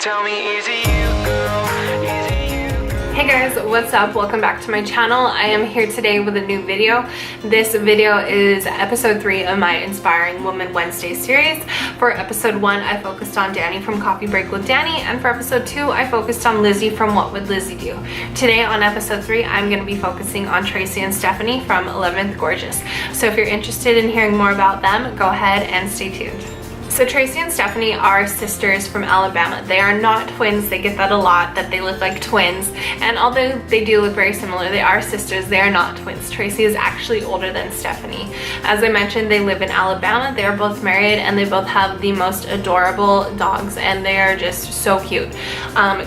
tell me, is it you, girl? Is it you? Hey guys, what's up? Welcome back to my channel. I am here today with a new video. This video is episode 3 of my Inspiring Woman Wednesday series. For episode 1, I focused on Danny from Coffee Break with Danny, and for episode 2, I focused on Lizzie from What Would Lizzie Do. Today on episode 3, I'm going to be focusing on Tracy and Stephanie from 11thGorgeous. So if you're interested in hearing more about them, go ahead and stay tuned. So Tracy and Stephanie are sisters from Alabama. They are not twins. They get that a lot, that they look like twins. And although they do look very similar, they are sisters. They are not twins. Tracy is actually older than Stephanie. As I mentioned, they live in Alabama. They are both married and they both have the most adorable dogs, and they are just so cute.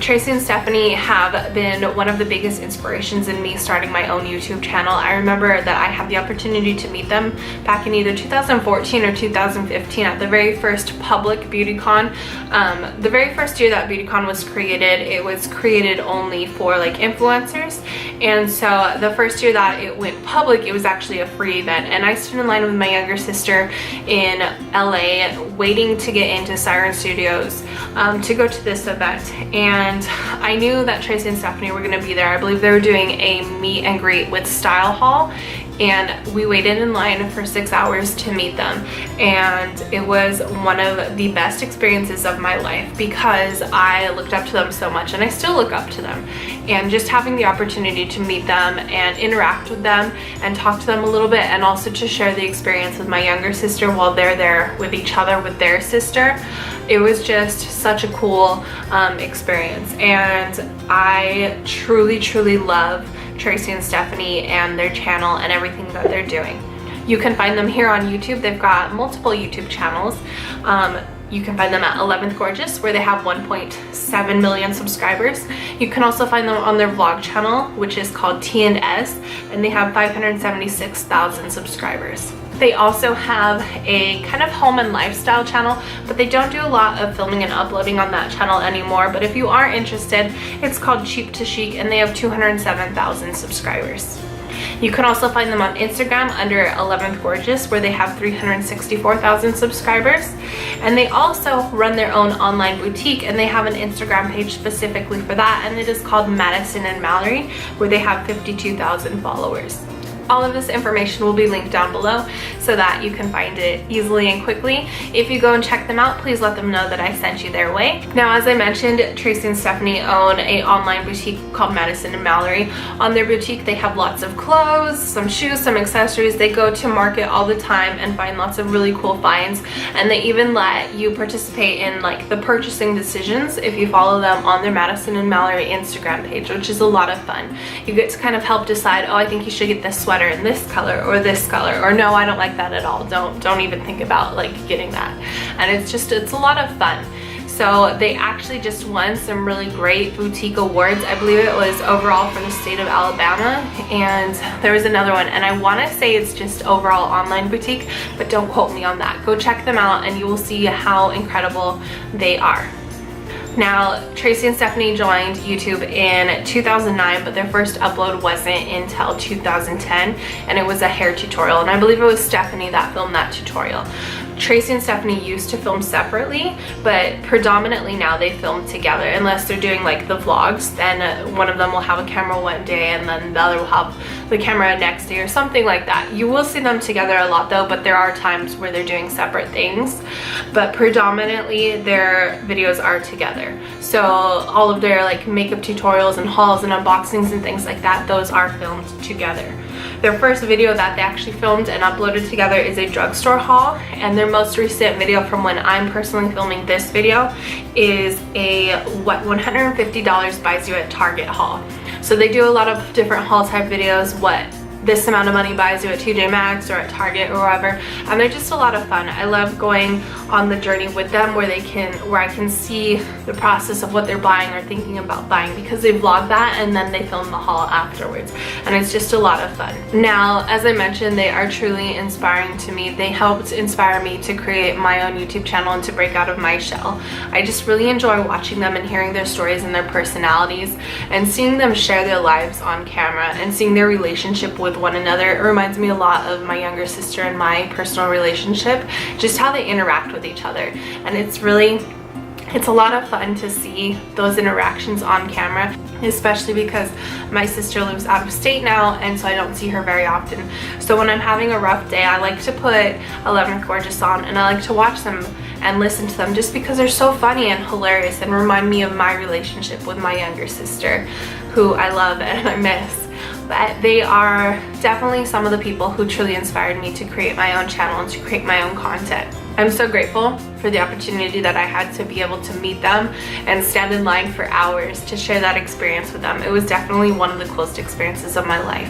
Tracy and Stephanie have been one of the biggest inspirations in me starting my own YouTube channel. I remember that I had the opportunity to meet them back in either 2014 or 2015 at the very first public beauty con. The very first year that beauty con was created, it was created only for like influencers, and so the first year that it went public, it was actually a free event, and I stood in line with my younger sister in LA waiting to get into Siren Studios to go to this event. And I knew that Tracy and Stephanie were going to be there. I believe they were doing a meet and greet with Style Hall, and we waited in line for 6 hours to meet them, and it was one of the best experiences of my life because I looked up to them so much, and I still look up to them. And just having the opportunity to meet them and interact with them and talk to them a little bit, and also to share the experience with my younger sister while they're there with each other with their sister, it was just such a cool experience. And I truly love Tracy and Stephanie and their channel and everything that they're doing. You can find them here on YouTube. They've got multiple YouTube channels. You can find them at 11thGorgeous, where they have 1.7 million subscribers. You can also find them on their vlog channel, which is called T&S, and they have 576,000 subscribers. They also have a kind of home and lifestyle channel, but they don't do a lot of filming and uploading on that channel anymore. But if you are interested, it's called Cheap to Chic, and they have 207,000 subscribers. You can also find them on Instagram under 11thGorgeous, where they have 364,000 subscribers. And they also run their own online boutique, and they have an Instagram page specifically for that, and it is called Madison and Mallory, where they have 52,000 followers. All of this information will be linked down below so that you can find it easily and quickly. If you go and check them out, please let them know that I sent you their way. Now, as I mentioned, Tracy and Stephanie own an online boutique called Madison and Mallory. On their boutique, they have lots of clothes, some shoes, some accessories. They go to market all the time and find lots of really cool finds, and they even let you participate in like the purchasing decisions if you follow them on their Madison and Mallory Instagram page, which is a lot of fun. You get to kind of help decide, oh, I think you should get this sweater in this color, or no, I don't like that at all. Don't even think about like getting that. And it's a lot of fun. So they actually just won some really great boutique awards. I believe it was overall for the state of Alabama, and there was another one, and I want to say it's just overall online boutique, but don't quote me on that. Go check them out and you will see how incredible they are. Now, Tracy and Stephanie joined YouTube in 2009, but their first upload wasn't until 2010, and it was a hair tutorial, and I believe it was Stephanie that filmed that tutorial. Tracy and Stephanie used to film separately, but predominantly now they film together, unless they're doing like the vlogs. Then one of them will have a camera one day and then the other will have the camera next day or something like that. You will see them together a lot though, but there are times where they're doing separate things, but predominantly their videos are together. So all of their like makeup tutorials and hauls and unboxings and things like that, those are filmed together. Their first video that they actually filmed and uploaded together is a drugstore haul, and their most recent video from when I'm personally filming this video is a what $150 buys you at Target haul. So they do a lot of different haul type videos, what this amount of money buys you at TJ Maxx or at Target or wherever, and they're just a lot of fun. I love going on the journey with them where I can see the process of what they're buying or thinking about buying, because they vlog that and then they film the haul afterwards, and it's just a lot of fun. Now, as I mentioned, they are truly inspiring to me. They helped inspire me to create my own YouTube channel and to break out of my shell. I just really enjoy watching them and hearing their stories and their personalities, and seeing them share their lives on camera and seeing their relationship with one another. It reminds me a lot of my younger sister and my personal relationship, just how they interact with each other. And it's really It's a lot of fun to see those interactions on camera, especially because my sister lives out of state now, and so I don't see her very often. So when I'm having a rough day, I like to put 11thGorgeous on, and I like to watch them and listen to them just because they're so funny and hilarious and remind me of my relationship with my younger sister, who I love and I miss. But they are definitely some of the people who truly inspired me to create my own channel and to create my own content. I'm so grateful for the opportunity that I had to be able to meet them and stand in line for hours to share that experience with them. It was definitely one of the coolest experiences of my life.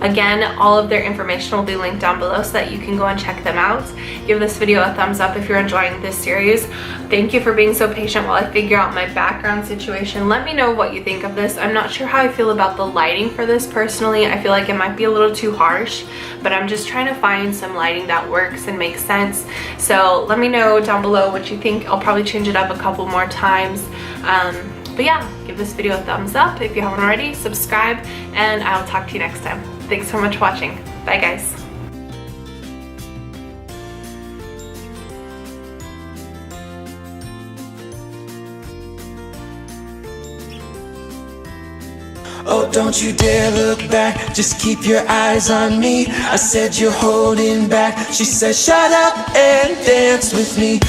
Again, all of their information will be linked down below so that you can go and check them out. Give this video a thumbs up if you're enjoying this series. Thank you for being so patient while I figure out my background situation. Let me know what you think of this. I'm not sure how I feel about the lighting for this personally. I feel like it might be a little too harsh, but I'm just trying to find some lighting that works and makes sense. So let me know down below what you think. I'll probably change it up a couple more times. But yeah, give this video a thumbs up if you haven't already, subscribe, and I'll talk to you next time. Thanks so much for watching. Bye guys. Oh, don't you dare look back, just keep your eyes on me. I said you're holding back, she said shut up and dance with me.